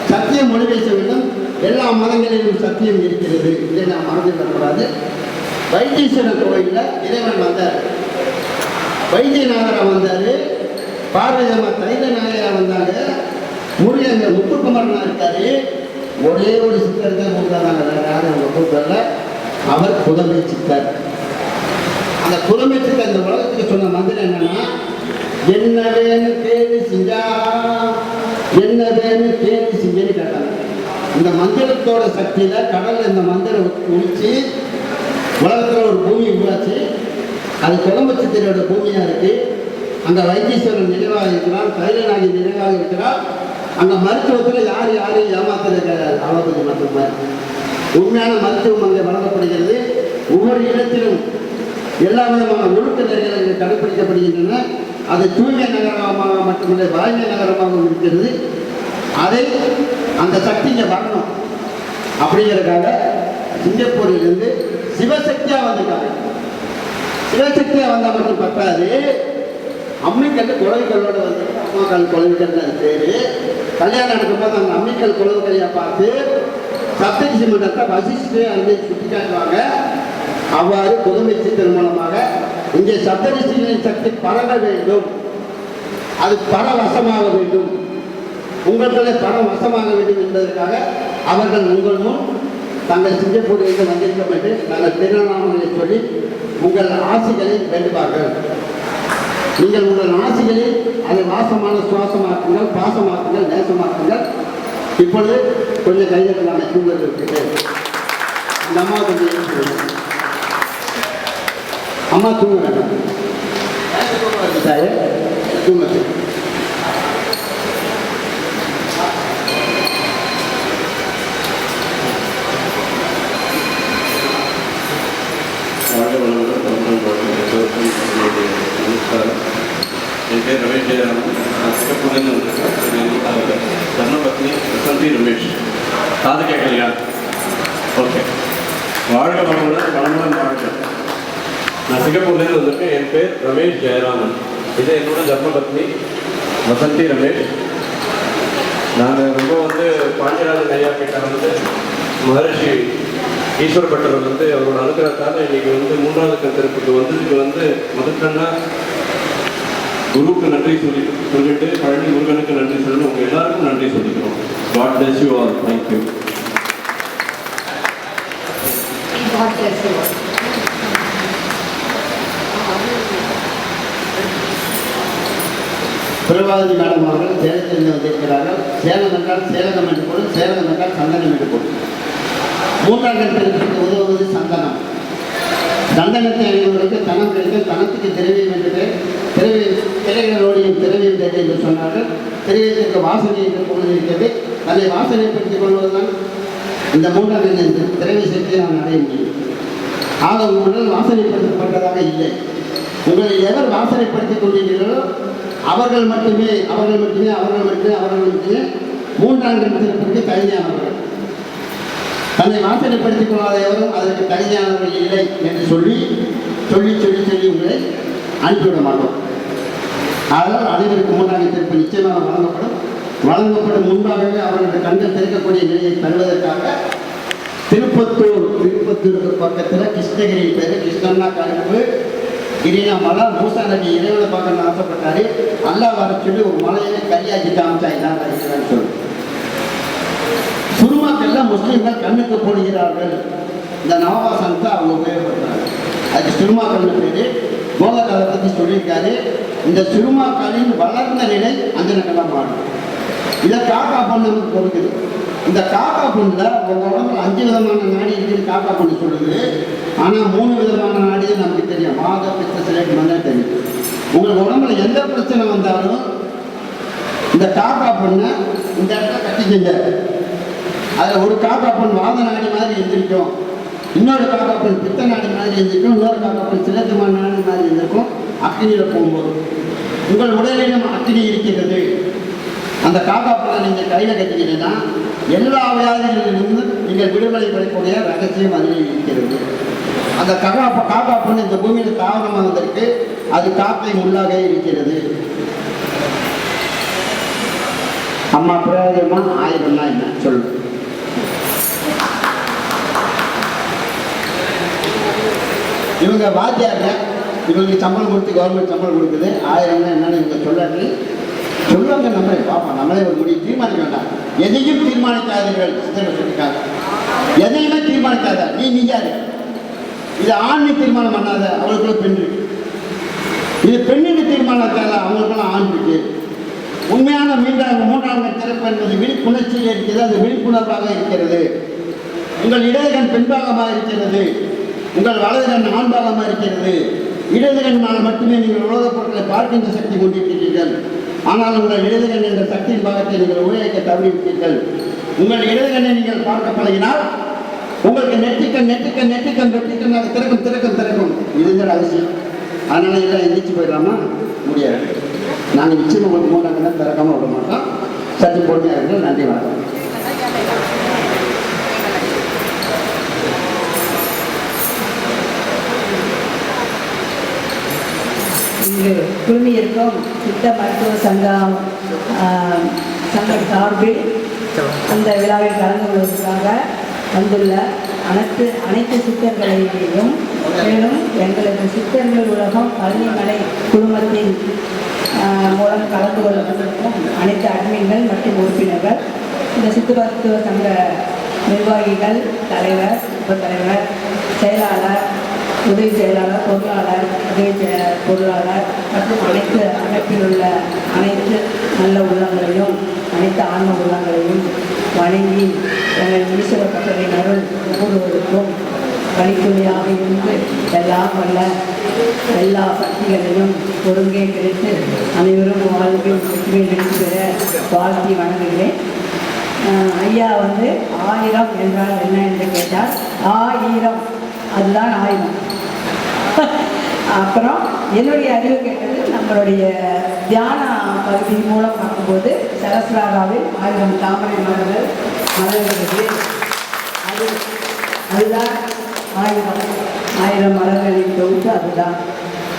சத்தியம் மொழி பேச வேண்டும். எல்லா மதங்களிலும் சத்தியம் இருக்கிறது. இதை நாம் மறந்துவிடக்கூடாது. வைத்தீஸ்வரர் கோயிலில் இறைவன் வந்தார். வைத்தியநாதரா வந்தார். பார்வதியம்மா தைலநாயகரா வந்தாங்க. முருகன் முத்துக்குமரனா இருக்காரு. ஒரே ஒரு சித்தர் தான் கூப்பிட்டாங்க. யாரும் அவங்க கூப்பிடல. அவர் புலமை சித்தர். அந்த புலமை சித்தர் இந்த உலகத்துக்கு சொன்ன மந்திரம் என்னன்னா, என்ன வேணும் கேள்வி செஞ்சா, என்ன வேணும் கேள்வி செஞ்சேன்னு கேட்டாங்க. இந்த மந்திரத்தோட சக்தியில கடல்ல இந்த மந்திரம் குளிச்சு உலகத்துல ஒரு பூமி உருவாச்சு. அது குலம்பு சித்தரோட பூமியா இருக்கு. அங்க வைத்தீஸ்வரன் நினைவாக இருக்கிறார், தைலநாயகி நினைவாக இருக்கிறார். அங்க மருத்துவத்தில் யாரையும் ஏமாத்துறது கிடையாது. அலோபதி மருத்துவம் உண்மையான மருத்துவம் அங்கே வழங்கப்படுகிறது. ஒவ்வொரு இடத்திலும் எல்லா விதமான ஒழுக்க நெறிகள் அங்கே கடைபிடிக்கப்படுகின்றன. அது தூய்மை நகரமாக மட்டுமில்லை, வாய்மை நகரமாகவும் இருக்கிறது. அதை அந்த சக்தி இங்கே வரணும் அப்படிங்கிறதுக்காக சிங்கப்பூரிலிருந்து சிவசக்தியா வந்திருக்காங்க. சிவசக்தியா வந்தால் மட்டும் பத்தாது, அம்மிக்கல் குழந்தைகளோட வந்து அம்மாக்கள் குழந்தைகள் அது பேரு. கல்யாணம் நடக்கும்போது அந்த அம்மிக்கல் குழந்தைகளையா பார்த்து சப்தரிஷி மன்றத்தை வசிஷ்டு அங்கே சுட்டி காட்டுவாங்க. அவ்வாறு புதுமை சித்தர் மூலமாக இங்கே சப்தரிஷிகளின் சக்தி பரவ வேண்டும். அது பரவசமாக வேண்டும். உங்களிலே பரவசமாக வேண்டும் என்பதற்காக அவர்கள் உங்கள் முன் தங்கள் சிங்கப்பூரிலிருந்து வந்திருக்க வேண்டும். நாங்கள் திருநாமங்களை சொல்லி உங்கள் ஆசைகளை வேண்டுவார்கள். நீங்கள் உங்கள் ஆசைகளில் அதை வாசமான சுவாசமாக்குங்கள், பாசமாக்குங்கள், நேசமாக்குங்கள். இப்பொழுது கொஞ்சம் கைதட்டலான சூழல் இருக்குது. இந்த அம்மா கொஞ்சம் அம்மா தூங்க வேண்டாம், தூங்க. நமஸ்காரம். என் பேர் ரமேஷ் ஜெயராமன். நான் சிங்கப்பூர்லேருந்து வந்திருக்கேன். தர்மபத்னி வசந்தி ரமேஷ். காது கேட்கலையா? ஓகே. வாழ்க வளமுடன், வளமுடன் வாழ்க. நான் சிங்கப்பூர்லேருந்து வந்திருக்கேன். என் பேர் ரமேஷ் ஜெயராமன். இது என்னோட தர்மபத்னி வசந்தி ரமேஷ். நாங்கள் ரொம்ப பாண்டியராஜன் ஐயா கிட்ட மகர்ஷி ஈஸ்வர பட்டர் அவரோட அனுகிரகத்தால் இன்னைக்கு 3வது கருத்திருப்புக்கு வந்ததுக்கு முதற்கண்ணா குருவுக்கு நன்றி சொல்லிட்டு பழனி முருகனுக்கு நன்றி சொல்லணும். உங்க எல்லாருக்கும் நன்றி சொல்லிக்கிறோம். God bless you all. Thank you. Prabhavathi madam அவர்கள் சேலத்திலிருந்து வந்திருக்கிறார்கள். சேலம் என்றால் சேலகம் என்று பொருள், சேலகம் என்றால் சந்தனம் என்று பொருள். 3ஆம் கருத்திற்கு உதவுவது சந்தனம். சந்தனத்தை அணிவதற்கு தனம் கிடைக்கும். தனத்துக்கு திரவியம் என்று திரைகளோடையும் திரவியம் தேவை என்று சொன்னார்கள். திரவியத்திற்கு வாசனை என்று பொருள் இருக்கிறது. அதை வாசனைப்படுத்திக் கொள்வதுதான் இந்த 3ஆம் திரவிய சக்தியை நாம் அடைய முடியும். ஆக உடல் வாசனைப்படுத்தப்பட்டதாக இல்லை. உங்களை எவர் வாசனைப்படுத்திக் கொள்கிறீர்களோ அவர்கள் மட்டுமே மூன்றாம் கண் திறப்பிற்கு தகுதியானவர்கள். தன்னை வாசனைப்படுத்திக் கொள்ளாத எவரும் அதற்கு தகுதியானவர்கள் இல்லை என்று சொல்லி உங்களை அனுப்பிவிட மாட்டோம். அதனால் அனைவருக்கு மூன்றாம் திறப்பு நிச்சயமாக வழங்கப்படும் முன்பாகவே அவர்களுடைய கண்கள் திறக்கக்கூடிய நிலையை தருவதற்காக திருப்பத்தூருக்கு பக்கத்தில் கிருஷ்ணகிரி பேர் கிருஷ்ணன்னா கருப்பு கிரினா மலை. மூசா நபி இறைவனை பார்க்கணும்னு ஆசைப்பட்டாரு. அல்லாஹ் வர சொல்லி ஒரு மலையில கரியாக்கி காமிச்சா இதான் இருக்கிறான்னு சொல்லி சுருமாக்கெல்லாம் முஸ்லீம்கள் கண்ணுக்கு போடுகிறார்கள். இந்த நவபாசனத்தை அவங்க உபயோகப்படுத்துறாங்க. அதுக்கு சுருமாக்கள்னு பேரு. போகக்காலை பற்றி சொல்லியிருக்காரு. இந்த சுருமாக்களின் வளர்ந்த நிலை அஞ்சனக்கெல்லாம் மாறும். இதை காக்கா பொண்ணு நமக்கு கொடுக்குது. இந்த காக்கா பொண்ணுல உங்க உடம்புல 5 விதமான நாடி இருக்குன்னு காக்கா பொண்ணு சொல்லுது. ஆனால் 3 விதமான நாடி நமக்கு தெரியும். வாத பித்த சிலைக்கு வந்தால் தெரியும். உங்களுக்கு உடம்புல எந்த பிரச்சனை வந்தாலும் இந்த காக்கா பொண்ணை இந்த இடத்துல கட்டிக்கிங்க. அதில் ஒரு காக்கா பொண்ணு வாத நாடி மாதிரி எந்திரிக்கும், இன்னொரு காக்கா பொண்ணு பித்த நாடி மாதிரி எந்திரிக்கும், இன்னொரு காக்கா பொண்ணு சிலத்துமான நாடி மாதிரி எந்திருக்கும். அக்னியில் போகும்போது உங்கள் உடலிலும் அக்னி இருக்கிறது. அந்த காக்கா பொண்ணை நீங்கள் கையில் கட்டிக்கிட்டீங்கன்னா எல்லா வியாதிகளிலிருந்து நீங்கள் விடுதலை பெறக்கூடிய ரகசியம் அதில் இருக்கிறது. அந்த காக்கா பொண்ணு இந்த பூமியில் தாவரமாக வந்திருக்கு. அது காக்கை முள்ளாக இருக்கிறது. அம்மா பிரயோஜனமா 1000 என்ன சொல்லு. இவங்க வாத்தியார்ல இவங்களுக்கு சம்பளம் கொடுத்து கவர்மெண்ட் சம்பளம் கொடுக்குது. 1000 என்னன்னு இவங்க சொல்லாட்டி சொல்லுவாங்க. நம்மளே பார்ப்போம். நம்மளே ஒரு முடிவு தீர்மானிக்க வேண்டாம். எதையும் தீர்மானிக்காதீர்கள். சொல்லியிருக்காங்க எதையுமே தீர்மானிக்காத. நீயாரு இது ஆண் தீர்மானம் பண்ணாத. அவங்களுக்குள்ள பெண் இருக்கு. இது பெண்ணுக்கு தீர்மானத்தால அவங்களுக்குள்ள ஆண் இருக்கு. உண்மையான மூன்றாம் திறப்பு என்பது விழிப்புணர்ச்சியில் இருக்கிறது. அது விழிப்புணர்வாக இருக்கிறது. உங்கள் இடதுகண் பெண்பாகமாக இருக்கிறது. உங்கள் வலதுகண் ஆண்பாகமாக இருக்கிறது. இடதுகண்ணால் மட்டுமே நீங்கள் உலகப் பொருட்களை பார்க்கின்ற சக்தி கொண்டிருக்கிறீர்கள். ஆனால் உங்கள் இடதுகண் என்ற சக்தியின் பாகத்தை நீங்கள் உபயோகிக்க தவறிவிட்டீர்கள். உங்கள் இடதுகண்ணை நீங்கள் பார்க்க பழகினால் உங்களுக்கு நெற்றிக்கண் திறக்கும். இதுதான் அவசியம். அதனால எல்லாம் எந்திரிச்சு போயிடலாமா? முடியாது. நாங்கள் நிச்சயம் உங்களுக்கு 3ஆம் கண்ணை திறக்காமல் விட மாட்டோம். சற்று பொறுமையாக இருக்கிறோம். நன்றி, வணக்கம். இங்கு குழுமியிருக்கும் சித்த மருத்துவ சங்கம் சார்பில் அந்த விழாவில் கலந்து கொள்வதற்காக வந்துள்ள அனைத்து சித்தர்களையும், மேலும் எங்களது சித்தர்கள் உலகம் பழனிமலை குழுமத்தின் மூலம் கலந்து கொள்ள வந்திருக்கும் அனைத்து அட்மின்கள் மற்றும் உறுப்பினர்கள், இந்த சித்த மருத்துவ சங்க நிர்வாகிகள், தலைவர், உபத்தலைவர், செயலாளர், உதவி செயலாளர், பொருளாளர், பொருளாளர் மற்றும் அனைத்து அமைப்பில் உள்ள அனைத்து நல்ல உள்ளங்களையும் அனைத்து ஆன்ம உள்ளங்களையும் வணங்கி எங்கள் ஈஸ்வர பக்தரின் அருள் ஒவ்வொருவருக்கும் வழித்துணையாக இருந்து எல்லாம் வல்ல எல்லா சக்திகளையும் ஒருங்கே கிடைத்து அனைவரும் வாழ்வில் வெற்றி பெற வாழ்த்தி வணங்குகிறேன். ஐயா 1000 என்றால் என்ன என்று கேட்டால் 1000 அதுதான் 1000. அப்புறம் என்னுடைய அறிவு கேட்டது நம்மளுடைய தியான பகுதி மூலம் பார்க்கும்போது சரஸ்ராவில் 1000 தாமரை மலர்கள் மலர்கிறது. அதுதான் 1000 மலர்களின் தொகுப்பு. அதுதான்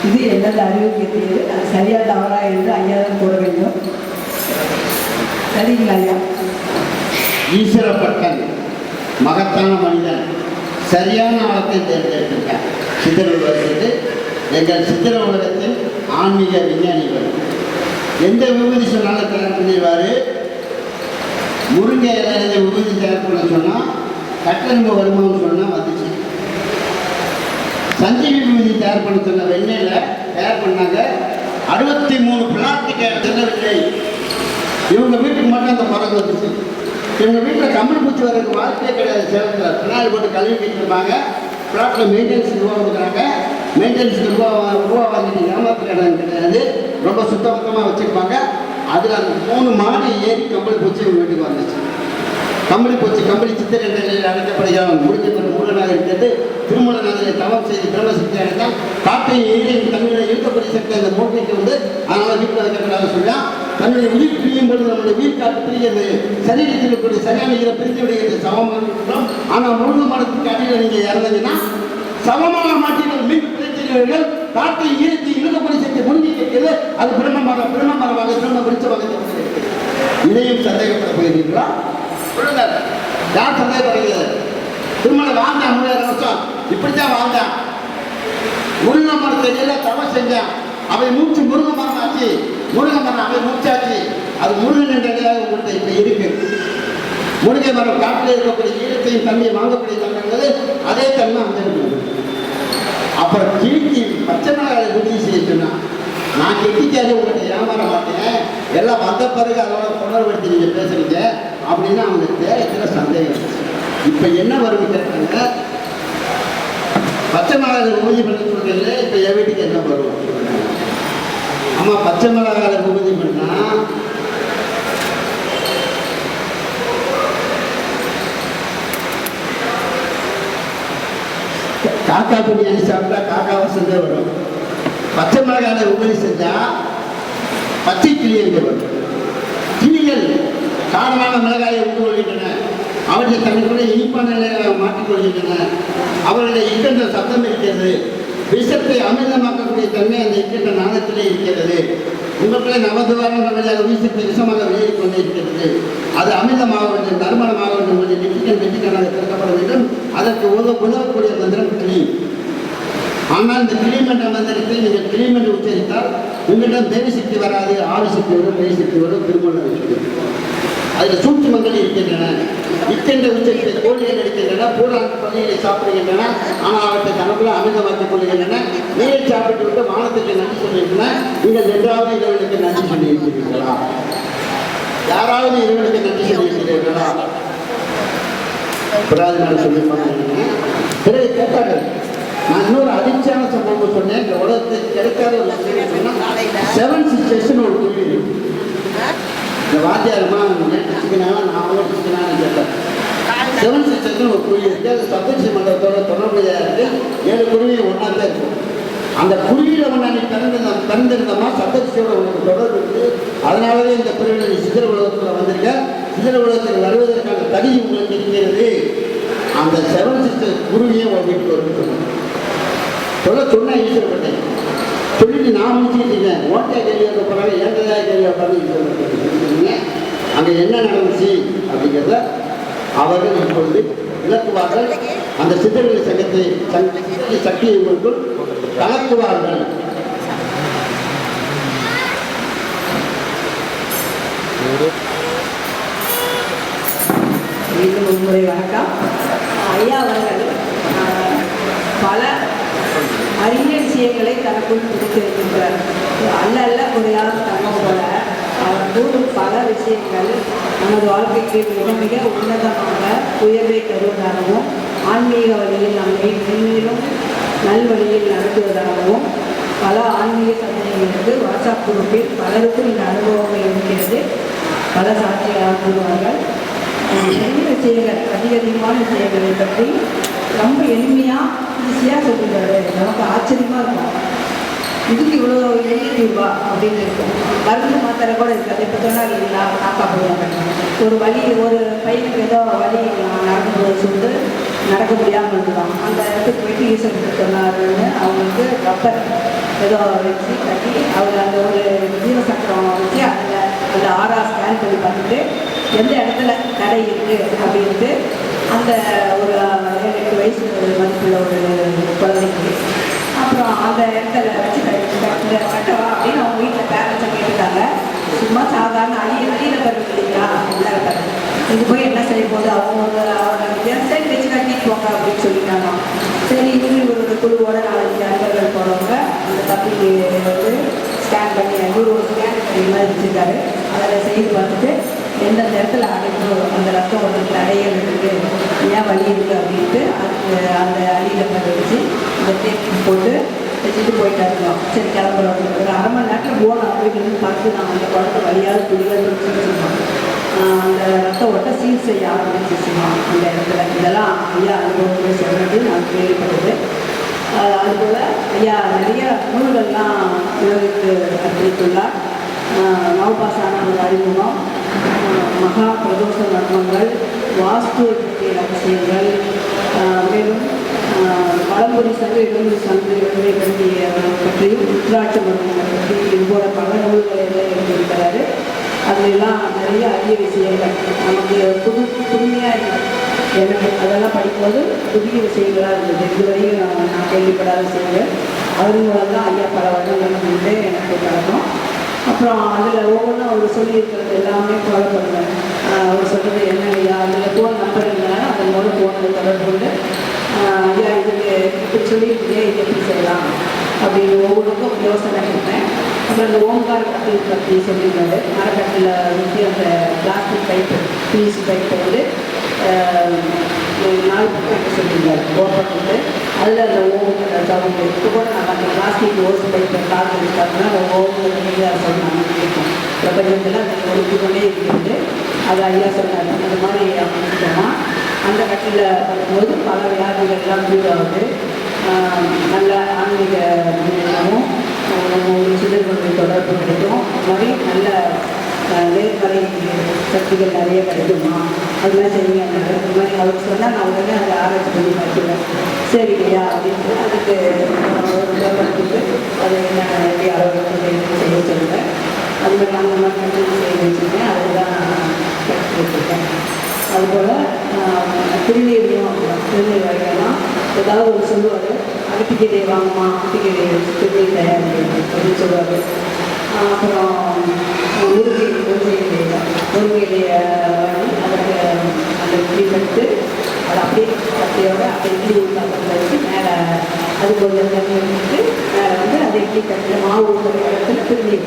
இது எனது அறிவு கேட்டது. அது சரியா தவறா என்று ஐயா தான் கூற வேண்டும். சரிங்களா ஐயா? ஈஸ்வரப்பட்டன் மகத்தான மனிதன் சரியான ஆழத்தை தேர்ந்தெடுத்திருக்கார். சித்திர உலகத்துக்கு எங்கள் சித்திர உலகத்தின் ஆன்மீக விஞ்ஞானிகள் எந்த விபூதி சொன்னாலும் தயார் பண்ணிடுவார். முருங்கை இலையில விபூதி தயார் பண்ண சொன்னால் கட்டணம்பு வருமானம் சொன்னால் வந்துச்சு. சஞ்சீவி விபூதி தயார் பண்ண சொன்ன வெண்ணெயில் தயார் பண்ணாங்க. 63 பிளாஸ்டிக் செல்லவில்லை. இவங்க வீட்டுக்கு மட்டும் அந்த பறந்து வந்துச்சு. இவங்க வீட்டில் கம்பளி பூச்சி வர்றதுக்கு வார்த்தையே கிடையாது. சேலத்தில் பின்னாடி போட்டு கழுவி வச்சுருப்பாங்க. பிளாட்டில் மெயின்டெனன்ஸுக்கு ரூபா கொடுக்குறாங்க. மெயின்டெனன்ஸுக்கு ரூபா வாங்கிட்டு ஏமாத்துற இடம் கிடையாது. ரொம்ப சுத்தமாக வச்சுருப்பாங்க. அதில் அந்த 3 மாடி ஏறி கம்பளி பூச்சி இவங்க வீட்டுக்கு வந்துச்சு. கம்பளி சித்திரை நிலையில் அழைக்கப்படுகிறான். முடிஞ்ச மூலனாக இருக்கிறது. திருமூலநாதனை தவம் செய்து பிரம்ம சித்தி அடைத்தான். காட்டையும் எதிரையும் தமிழையும் சக்தி அந்த மூட்டைக்கு வந்து அதனால வீட்டில் வைக்கிறாங்க சொல்லியா தன்னுடைய உயிர் பிரியும் பொழுது நம்முடைய உயிர் காட்டு பிரிகிறது சரீரத்தில் இருக்கக்கூடிய சரியான இதை பிரித்து விடுகிறது சவமாக இருக்கிறோம். ஆனால் முருக மரத்துக்கு அடியில் நீங்கள் இறந்தீங்கன்னா சவமாக மாற்றிகள் மீண்டும் பிரித்தீர்கள். காட்டை ஈரத்தை இழுக்கக்கூடிய சக்தி முழுங்கி கேட்கிறது. அது பிரம்ம மரமாக பிரம்ம விருட்சமாக இதையும் சந்தேகப்பட போகிறீர்களா? சொல்லுங்கள், யார் சந்தேகப்படுகிறது? திருமண வாழ்ந்தான் 3000 வருஷம் இப்படித்தான் வாழ்ந்தான். முருக மரத்தடியில் தவம் செஞ்சான். அவை மூச்சு முருக மரம் ஆச்சு. முருக மரம் அவை மூச்சாச்சு. அது முருகன் என்ற நிலையாக உங்கள்கிட்ட இப்ப இருக்கு. முருகை மரம் காட்டில் இருக்கக்கூடிய ஈரத்தையும் தண்ணியை வாங்கக்கூடிய தன்மை அதே தன்மை அங்கே இருக்குது. அப்புறம் கிழிக்கு பச்சை மிளகாய் உறுதி செய்ய சொன்னான். நான் கெட்டிக்காது உங்கள்கிட்ட ஏமாற மாட்டேன், எல்லாம் வந்த பிறகு அதோட தொடர்படுத்தி நீங்கள் பேசுறீங்க அப்படின்னு அவங்க தேவைக்கிற சந்தேகம். இப்போ என்ன வருது கேட்டாங்க, பச்சை மிளகாய் உறுதி பண்ண சொல்றீங்களே, இப்போ என் வீட்டுக்கு என்ன வரும்? ஆமாம், பச்சை மிளகாய் உறுதி பண்ணா காக்கா பிரியாணி சாப்பிட்டா காக்கா வசந்தே வரும். பச்சை மிளகாய் உபரி செஞ்சா பச்சை கிளியங்கள் வரும். கிளிகள் காரமான மிளகாயை உண்டு கொள்கின்றன. அவற்றை தங்களுடைய இனிப்பான நிலையை மாற்றிக்கொள்கின்றன. அவர்களுடைய இக்கண்ட சத்தம் இருக்கிறது. விஷத்தை அமிர்தமாக்கக்கூடிய தன்மை அந்த இக்கண்ட நாணத்திலே இருக்கிறது. உங்களுக்குள்ளே நவதுவாரம் வழியாக வீசத்தை விஷமாக வெளியேறிக் கொண்டே இருக்கிறது. அது அமிர்தமாக வேண்டும், நறுமணமாக வேண்டும், கொஞ்சம் நெற்றிக்கனாக திறக்கப்பட வேண்டும். அதற்கு உதவக்கூடிய மந்திரம் கிளி. ஆனால் இந்த கிளீம் என்ற மந்திரத்தை நீங்கள் கிளீம் என்று உச்சரித்தால் உங்களிடம் தேவி சக்தி வராது, ஆறு சக்தி வரும், பேய் சக்தி வரும், திருமண சக்தி. அதில் சூட்சுமங்கள் இருக்கின்றன. இக்கென்ற உச்சரித்தை கோழிகள் இருக்கின்றன. பூரான் பள்ளிகளை சாப்பிடுகின்றன. ஆனால் அவற்றை தனக்குள்ள அமிர்தமாக்கிக் கொள்கின்றன. நீரை சாப்பிட்டு விட்டு வானத்துக்கு நன்றி சொல்லியிருக்கின்றன. நீங்கள் என்றாவது இறைவனுக்கு நன்றி சொல்லியிருக்கிறீர்களா? யாராவது இறைவனுக்கு நன்றி சொல்லியிருக்கிறீர்களா? பிராஜனால சொல்லியிருப்பாங்க. பிறகு கேட்டார்கள், நான் இன்னொரு அதிர்ச்சியான சம்பவம் சொன்னேன். இந்த உலகத்துக்கு கிடைக்காத ஒரு விஷயம், 7 சிஸ்டர்ஸ்னு ஒரு கோயில். இந்த வாத்தியாரமா சிக்கனாக நான் சிக்கனான்னு கேட்டேன். 7 சிஸ்டர்ஸ்னு ஒரு கோயில் இருக்கு. அது சப்தரிஷி மண்டலத்தோட தொடர்புடையா இருக்கு. 7 குருவியும் ஒன்றா தான் இருக்கும். அந்த குருவியில ஒன்றா நீ பிறந்திருந்தமா சப்தரிஷியோட உனக்கு தொடர்பு இருக்கு. அதனாலவே இந்த பிரிவில் நீ சித்திர உலகத்தில் வந்திருக்க. சித்திர உலகத்தில் வருவதற்கான தகுதி உங்களுக்கு இருக்கிறது. அந்த 7 சிஸ்டர் குருவியும் ஒரு வீட்டுக்கு வருது சொன்னா ஈஸ்வரப்பட்டேன் சொல்லிட்டு நான் முடிச்சுக்கிட்டேன். ஓட்டையா கேள்வி போறாங்க, ஏற்றதா கேள்வி உட்காந்து அங்கே என்ன நடந்துச்சு அப்படிங்கிறத அவர்கள் இப்பொழுது விளக்குவார்கள். அந்த சித்தர்கள் சங்கத்தை சக்தியை உங்களுக்குள் கலக்குவார்கள். மீண்டும் ஒரு முறை வணக்கம். ஐயா அவர்கள் பல அரிய விஷயங்களை தனக்குள் பிடித்திருக்கின்றார். அல்ல குறையாத தங்கம் போல அவர் கூறும் பல விஷயங்கள் நமது வாழ்க்கைக்கு மிக மிக உன்னதமாக உயர்வை தருவதாகவும் ஆன்மீக வழியில் நம்மை மென்மேலும் நல்வழியில் நடத்துவதாகவும் பல ஆன்மீக சந்தேகங்களுக்கு வாட்ஸ்அப் குரூப்பில் பலருக்கும் இந்த அனுபவங்கள் இருக்கிறது. பல சாட்சிகளாக கூறுவார்கள். நிறைய விஷயங்கள், அதிகமான விஷயங்களை பற்றி ரொம்ப எளிமையாக ஈஸியாக சொல்லிடுறாரு. நமக்கு ஆச்சரியமாக இருக்கும். இதுக்கு இவ்வளோ ரூபா அப்படின்னு இருக்கும். மருந்து மாத்திரை கூட இருக்காது. இப்போ சொன்னால் இல்லைங்களா காப்பாற்றுவாங்க. ஒரு வழி, ஒரு பையனுக்கு ஏதோ வழி நடக்கும்போது சொல்லிட்டு நடக்க முடியாமல் இருந்துதான். அந்த இடத்துக்கு போயிட்டு ஈஸ்வரன் சொன்னாருன்னு அவங்களுக்கு ரப்பர் ஏதோ வச்சு கட்டி அவர் அந்த ஒரு ஜீவசக்கரம் வச்சு அதில் அந்த ஆறா ஸ்கேன் பண்ணி பார்த்துட்டு எந்த இடத்துல தடை இருக்குது அப்படின்ட்டு அந்த ஒரு 7-8 வயசு மதிப்புள்ள ஒரு குழந்தைக்கு அப்புறம் அந்த இடத்துல வச்சு கட்டவா அப்படின்னு அவங்க வீட்டில் பேரண்ட்ஸை கேட்டுட்டாங்க. சும்மா சாதாரண அடியில் பருவம் இல்லைங்களா உள்ளார இது போய் என்ன செய்ய போது அவங்க சரி வச்சு கட்டிட்டு போங்க அப்படின்னு சொல்லிட்டாங்க. சரி இவங்களோட குழுவோட 4-5 நண்பர்கள் போகிறவங்க அந்த தப்பி வந்து ஸ்கேன் பண்ணி ஒரு ஸ்கேன் பண்ணி மாதிரி வச்சுருக்காரு. அதில் செய்து பார்த்துட்டு எந்தெந்த இடத்துல அடைப்பு அந்த ரத்தம் ஓட்டத்தில் அடையல் இருக்குது, ஏன் வலி இருக்குது அப்படின்ட்டு அதுக்கு அந்த அடியில் பண்ணி வச்சு இந்த டேப் போட்டு வச்சுட்டு போயிட்டாருந்தோம். சரி கிளம்புறோம். ஒரு அரை மணி நேரத்தில் போனோம் அப்படின்னு பார்த்து நான் அந்த குழந்தை வழியால் துணிகள் வச்சுருக்கோம். அந்த ரத்த ஓட்ட சீர் செய்ய ஆரம்பிச்சிருக்கோம் அந்த இடத்துல. இதெல்லாம் ஐயா அனுபவங்களை சொல்கிறது நான் கேள்விப்பட்டது. அதுபோல் ஐயா நிறைய நூல்கள்லாம் உலகிற்கு அர்ப்பணித்துள்ளார். நவபாசான ஒரு அறிமுகம், மகா பிரதோஷ மர்மங்கள், வாஸ்து பற்றிய ரகசியங்கள், மேலும் பழம்பொறி சங்கு எழுந்து சங்கு எழுதை பற்றியும் உத்ராட்ச மர்மங்கள் பற்றி இதுபோல பல நூல்களை எழுதியிருக்கிறாரு. அதுலாம் நிறைய அரிய விஷயங்கள் நமக்கு புதுமையாக எனக்கு அதெல்லாம் படிக்கும்போது புதிய விஷயங்களாக இருந்தது. இதுவரையும் நான் கேள்விப்படாத விஷயங்கள். அதன் மூலம் தான் ஐயா பல வருடங்களுக்கு முன்பே எனக்கு பழக்கம். அப்புறம் அதில் ஒவ்வொன்றும் அவர் சொல்லியிருக்கிறது எல்லாமே ஃபாலோ பண்ணுவேன். அவர் சொல்கிறது என்னையா அதில் ஃபோன் நம்பர் இருந்தாலும் அதன் மூலம் ஃபோனில் தொடர்பு கொண்டு ஐயா இதுக்கு இப்படி சொல்லியிருக்கீங்க, இது எப்படி செய்யலாம் அப்படின்னு ஒவ்வொன்றுக்கும் யோசனை கொடுத்தேன். அப்புறம் அந்த ஓம்கார கட்டில் பற்றி சொல்லியிருந்தாரு. மரக்கட்டில் வந்து அந்த பிளாஸ்டிக் பைப்பு பிவிசி பைப்பை வந்து 4 பக்கம் சொல்லியிருந்தாரு ஓப்பன் வந்து அதில் அந்த ஓம்ங்கிற சவுண்டு இப்போ கூட நம்ம அந்த பிளாஸ்டிக் ஓஸ் பைப்பை காற்று பார்த்தோம்னா அந்த ஓம்ங்கிற சொன்னாங்க இருக்கும். பிரபஞ்சத்தில் அந்த ஒழுங்கு கொண்டே இருக்கிறது. அது ஐயா சொன்னார். அந்த மாதிரி அமைச்சிட்டோமா அந்த கட்டில் பண்ணும்போது பல வியாதிகள்லாம் தூராகுது. நல்ல ஆன்மீக முன்னேற்றமும் சிறுவர்களுடைய தொடர்பு கிடைக்கும். அது மாதிரி நல்ல நேர்மறை சக்திகள் நிறைய கிடைக்குமா அதெல்லாம் செய்யுங்க. அது மாதிரி அவருக்கு சொன்னால் நான் உடனே அதை ஆராய்ச்சி பண்ணி பார்த்துவேன். சரி இல்லையா அப்படின்ட்டு அதுக்கு கொடுத்து அதை நான் எப்படி அளவுக்கு செய்ய சொல்லுவேன். அது மாதிரி அந்த மாதிரி கண்டிப்பாக செய்ய வச்சுருக்கேன். அதுதான் கற்றுக் வச்சுருக்கேன். அதுபோல் திருநீரையும் திருநீர் வரைக்கலாம் ஏதாவது ஒரு சொல்லுவார். அகத்திக்கீரை வாங்கம்மா, அகத்திக்கீரை திருநீர் தயாரிக்க அப்படின்னு சொல்லுவார். அப்புறம் முருங்கையிலையை வாங்கி அதற்கு அந்த இட்லி கட்டு அதை அப்படியே கட்டையோட அப்படியே இட்லி ஊற்றாமல் வச்சு மேலே அது கொஞ்சம் தண்ணி ஊற்றிட்டு மேலே வந்து அந்த இட்லி கட்டில் மாவு ஊற்றுற இடத்துல திருநீர்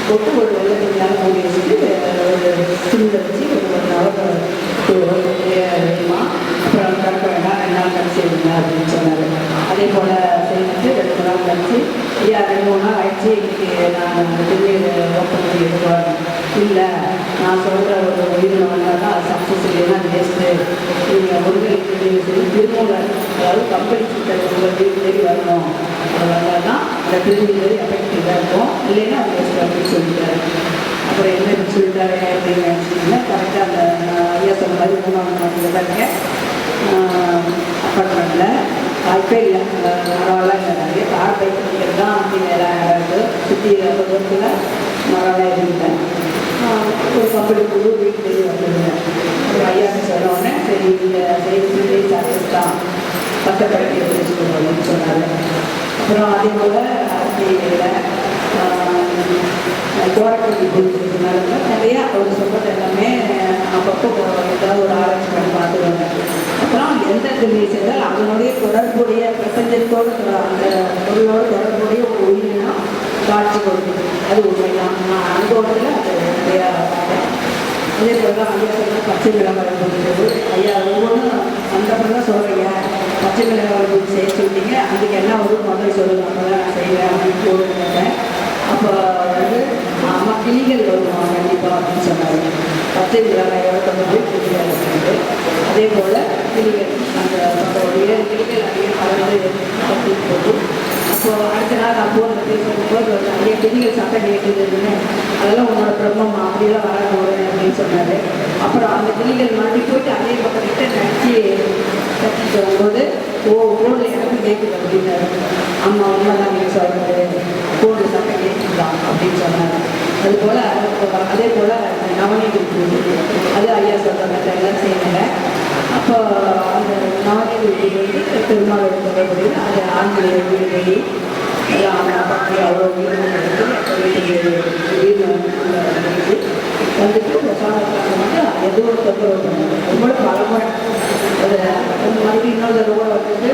போட்டு ஒரு வெள்ளத்தில் மூடி வச்சுட்டு ஒரு சிம்மில் வச்சு ஒரு ஹவர் வேணுமா. அப்புறம் கலக்க வேண்டாம், 2 நாள் கழிச்சு விடுங்க அப்படின்னு சொன்னார். அதே போல் செய்துட்டு 2 நாள் கழிச்சு ஐயா 2-3 நாள் ஆயிடுச்சு இன்னைக்கு நான் திருநீர் ஓப்பன் பண்ணி எடுக்குவாங்க. இல்லை நான் சொல்கிற ஒரு உயிரினம் வந்தால் தான் அது சக்ஸஸ் இல்லைன்னா அது வேஸ்ட்டு. நீங்கள் முருகை திருமூலர் அதாவது கம்பெனி சிக்கல் உங்கள் வீடு தேடி வரணும். அது வந்தால் தான் அந்த திருநீர் எஃபெக்டிவாக இருக்கும், இல்லைன்னா அது வேஸ்ட்டு அப்படின்னு சொல்லிட்டாரு. அப்புறம் என்ன சொல்லிட்டாரு அப்படின்னு நினச்சிங்கன்னா கரெக்டாக அந்த ஐயா சொன்ன மாதிரி 3ஆம் மாதத்தில் தான் இருக்கேன். அப்பார்ட்மெண்ட்டில் வாய்ப்பே இல்லை, மரம்லாம் இல்லை. நிறைய கார் பைக் பண்ணிக்கிறது தான் வந்து வேலை இருக்குது. சுற்றி ரொம்ப தூரத்தில் மரம்லாம் இருந்தேன். ஒரு கம்பெனி குழு வீட்டிலேயே வந்துருந்தேன். ஒரு ஐயாவுக்கு சொன்னோடனே சரி இந்த செய்தி சர்வீஸ் தான் பத்தப்படுத்தி எடுத்து வச்சுக்கணும் அப்படின்னு சொன்னார். அப்புறம் அதே போல் அரசியலில் கோரக்கட்டி கொடுத்துருக்கனால நிறையா அவர் சொல்கிறது எல்லாமே அப்பப்போ ஏதாவது ஒரு ஆராய்ச்சி பண்ணி பார்த்துருவாங்க. அப்புறம் எந்த திருநீர் செய்தால் அதனுடைய தொடர்புடைய பிரபஞ்சத்தோடு அந்த பொருளோடு தொடர்புடைய ஒரு உயிரினம் காட்சி கொடுக்குது. அது உண்மைதான். நான் அனுபவத்தில் அது நிறையா பார்த்தேன். அதே போல் தான் ஐயா சொன்னால் பச்சை மிளகாய் கொடுக்குறது. ஐயா ஒவ்வொன்றும் அந்தப்பறம் தான் சொல்கிறீங்க. பச்சை மிளகாய் கொடுத்து செய்ய சொல்லிட்டீங்க, அதுக்கு என்ன ஒரு முதல் சொல்லுங்க, அப்போ தான் நான் செய்வேன் அப்படின்னு போட்டுருந்தேன். அப்போ வந்து அம்மா கிளிகள் வருமா கண்டிப்பாக அப்படின்னு சொன்னாங்க. பச்சை மிளகாயோட கொண்டு போய் கிளிகள் இருக்குது. அதே போல் கிளிகள் அந்த நம்மளுடைய கிளிகள் நிறைய கலந்து கட்டி போட்டு அப்போது அடுத்த நாள் நான் ஃபோனில் பேசும்போது நிறைய கிளிகள் சட்டம் கேட்டுதுன்னு அதெல்லாம் உன்னோட பிரம்மம் அப்படியெல்லாம் வராது அப்படின்னு சொன்னார். அப்புறம் அந்த கிளிகள் மறுபடி போயிட்டு அதே பக்கம் கிட்ட நடிச்சு கட்டிட்டு வரும்போது ஃபோனில் எனக்கு கேட்குது அப்படின்னாரு. அம்மா உண்மைதான் நீங்கள் சொல்கிறது, ஃபோனில் சட்டம் கேட்குதான் அப்படின்னு சொன்னார். அதுபோல் அதே போல் நவநீதி அது ஐயா சொல்கிறாங்க எல்லாம் செய்யலை. அப்போ அந்த நவநீதி வந்து பெருமாள் தொடர்புடைய அது ஆண்களுடைய வீடு வெளி பற்றி அவ்வளோ வீடு வந்துட்டு பிரசாதத்தில் வந்து ஏதோ ஒரு தொந்தரவு பண்ணுவாங்க. ரொம்ப பலமுறை மறுபடியும் இன்னொரு தடவை வந்துட்டு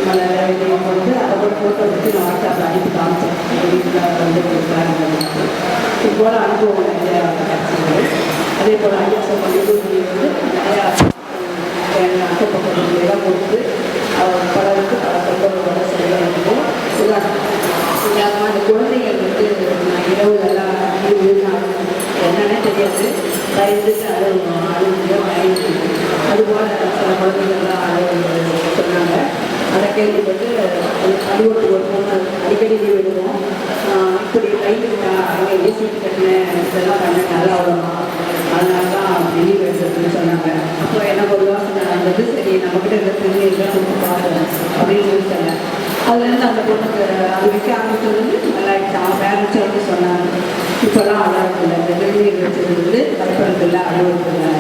மலை இதையும் வந்து அதை கூட ஃபோட்டோ வச்சு நான் வாட்ஸ்அப்பில் அனுப்பி காமிச்சேன். எங்கள் வீட்டில் வந்து கொடுத்தாங்க. இது போல் அனுபவம் நிறையா கிடச்சிது. அதே போல் ஐயா சொல்லி வந்து நிறையா அக்கப்பக்கம் கொடுத்து பலருக்கு பல தொந்தரவுகளை செய்ய இருக்கும். உதாரணமாக அந்த குழந்தைகள் வந்து நான் இரவுலெல்லாம் என்னன்னே தெரியாது பயந்துட்டு அழுகுறோம் அழுகுறோம் அதுபோல் சில குழந்தைகள்லாம் சொன்னாங்க. அதை கேள்விப்பட்டு பள்ளிக்கூடத்துக்கு ஒரு பொண்ணு அடிக்கடி லீவ் எடுக்கும். இப்படி கைதுக்கிட்டா அவங்க எங்கே சீட்டு கட்டினேன் இதெல்லாம் பண்ண நல்லா வருமா, அதனால தான் லீவ் எடுத்துன்னு சொன்னாங்க. அப்போ எனக்கு ஒரு யோசனை நடந்தது, சரி நம்மக்கிட்ட இருக்க திருநீர்லாம் கொடுத்து பார்க்கணும் அப்படின்னு சொன்னேன். அதுலேருந்து அந்த பொண்ணுக்கு அது விற்க ஆரம்பிச்சது நல்லா ஆகிடுச்சு. அவன் பேரண்ட்ஸ் வந்து சொன்னாங்க, இப்போல்லாம் அழகில்லை, இந்த திருநீர் வச்சது கற்பனத்தில் அழுவதில்லை,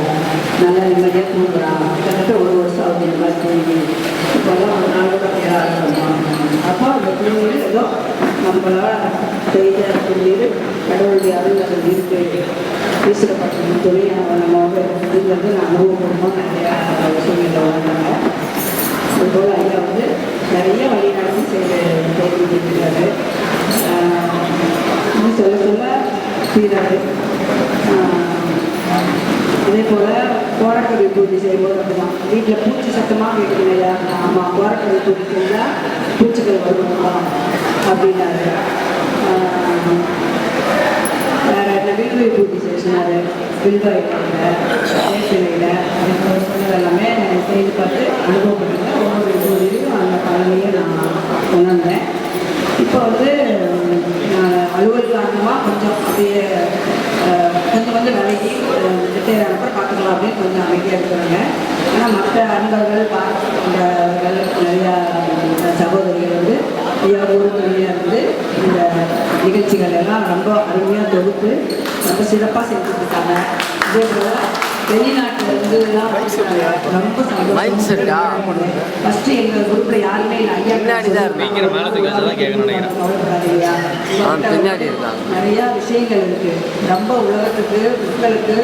நல்லா நிம்மதியாக தூங்குறான். கிட்டத்தட்ட ஒரு வருஷம் ஆகுது இந்த மாதிரி தூங்கி. இப்போல்லாம் ஒரு நாள் கூட ஆரம்பிச்சோம். அப்போ அந்த திருநீர் ஏதோ நம்மளால் செய்த திருநீர் கடவுளுடைய அருள் அதில் இருக்கு, வீசப்பட்ட சொல்லி நம்ம வந்து இதுலேருந்து நான் அனுபவப்படுமோன்னு நிறையா சூழ்நிலை வந்தாங்க. அதுபோல் ஐயா வந்து நிறைய வழி நடந்து செய்திருக்கிறாரு. சொல்ல சொல்ல செய்கிறாரு. அதே போல் கோரக்கல் பூஜை செய்யும்போது அப்படிதான் வீட்டில் பூச்சி சத்தமாக கேட்குறீங்க இல்லையா, ஆமாம் கோரக்கல் பூஜை செஞ்சால் பூச்சிகள் வருமா அப்படின்னாரு. வேறு என்ன வில்வை பூஜை செய்யினார், வில்வாயில் வேப்பிலையில் சொன்னது எல்லாமே செய்து பார்த்து அனுபவப்பட்டிருக்கேன். ஒவ்வொரு பூஜையும் அந்த பழமையை நான் உணர்ந்தேன். இப்போ வந்து அலுவல் காரணமாக கொஞ்சம் அப்படியே கொஞ்சம் விலகி ரிட்டையர் ஆனப்போ பார்த்துக்கலாம் அப்படின்னு கொஞ்சம் அமைதியாக இருக்கிறாங்க. ஆனால் மற்ற அன்பர்கள் பார்க்கிறவர்கள் நிறையா சகோதரிகள் வந்து ஐயா ஊருக்குள்ளேயே இருந்து இந்த நிகழ்ச்சிகள் எல்லாம் ரொம்ப அருமையாக தொகுத்து ரொம்ப சிறப்பாக செஞ்சுருக்காங்க. இதே போல் வெளிநாட்டிலேருந்துலாம் ரொம்ப சந்தோஷம். ஃபஸ்ட்டு எங்கள் குரூப்பில் யாருமே ஐயா நிறையா விஷயங்கள் இருக்குது. ரொம்ப உலகத்துக்கு மக்களுக்கு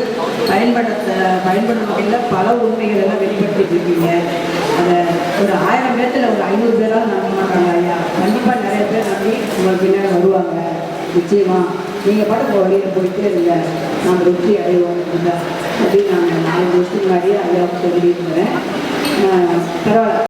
பயன்படும் வகையில் பல உண்மைகள் எல்லாம் வெளிப்படுத்திட்டு இருக்கீங்க. அதை ஒரு 1000 பேர்த்தில் ஒரு 500 பேரால் நம்ப மாட்டாங்க ஐயா. கண்டிப்பாக நிறைய பேர் நம்பி உங்களுக்கு பின்னாடி வருவாங்க. நிச்சயமாக நீங்கள் பாட்டு வழியில் போயிட்டே இருங்க, நாங்கள் வெற்றி அடைவோம் அப்படின்னு நான் 4 வருஷத்துக்கு முன்னாடியே ஐயாவுக்கு சொல்லியிருக்கிறேன். பரவாயில்ல.